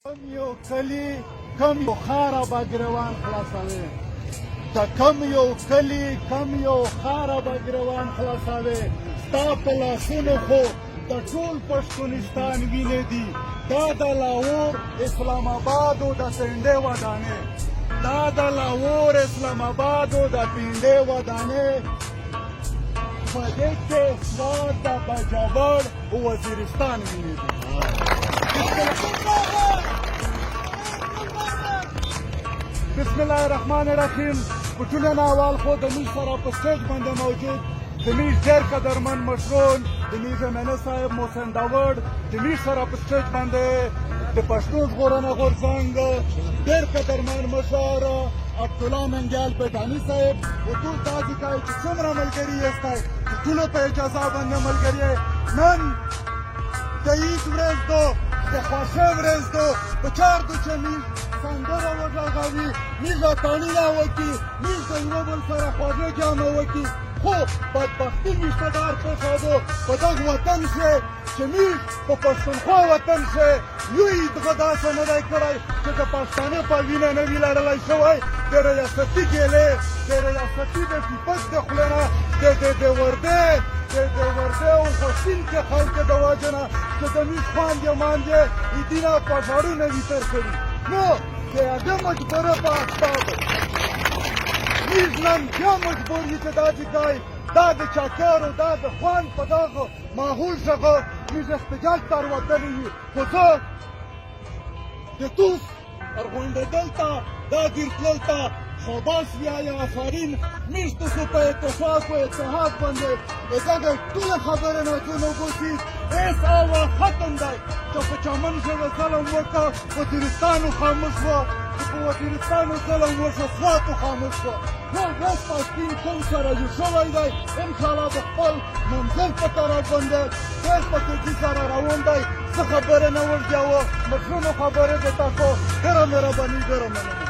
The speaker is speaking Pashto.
کم یو کلی کم یو خاره به ګریوان خلاصوي د کم یو کلی کم یو خاره به ګریوان خلاصوي ستا په لاسونو خو د ټول پښتونستان وینې دي دا د لاهور اسلام آباد او د پنډۍ ودانې دا د لاهور اسلام آباد او د پنډۍ ودانې په دې کې سواد د بجاور او وزیرستان وینې دي بسم الله الرحمن الرحیم په ټولو اول خو د موږ سره په سټیج باندې موجود د موږ ډېر قدرمن مشرون د موږ زمینه صاحب محسن داوړ د موږ سره په سټیج باندې د پښتون ژغورنه غورځنګ ډېر قدرمن مشر عبدالله منګیال پیدانی صاحب او ټول تاسو کوي چې څومره ملګري یاستئ د ټولو په اجازه باندې ملګري نن د عید ورځ ده د خوښۍ ورځ ده په چار دو چې موږ سندره وغږوي موږ اتڼونه وکړي موږ د یو بل سره خواږه جامه وکړي خو بدبختي موږ ته دار پېښېدو په دغه وطن کې چې موږ په پښتونخوا وطن کې یو عیدګاه داسې نه دی کړی چې د پښتانه په وینه نه وي لړلی شوی د ریاستي ګیلې د ریاستي د ټیپک د خولې نه د وردۍ او خوشین کې خلکو د وجه نه چې د موږ خواندې ماندې عیدونه په ژړونه وي تېر کړي نو د هغه مجبوره په اسبابو موږ نن بیا مجبور یو چې داسې کوي دا د چاکرو دا د خوند په دغه ماحول څخه موږ احتجاج ته راوتلي یو خو زه د توس ارغونډېدل ته دا ګیر تلل ته شاباس وایه آفرین موږ تاسو په اتفاق و اتحاد باندې د دغه ټولې خبرې نه څه نه وګورئ هېڅ اول ختم دی چې په چمن کې به ظلم وکړه وزیرستان خاموش وه چې په وزیرستان ظلم وشو سواتو خاموش وه نو اوس پښتون قوم سره یو شوی دی انشاءالله د خپل منزل په طرف باندې ډېر په تېزي سره روان دی څه خبرې نه ورځوه مشرونو خبرې د تاسو ډېره مهرباني ډېره مننه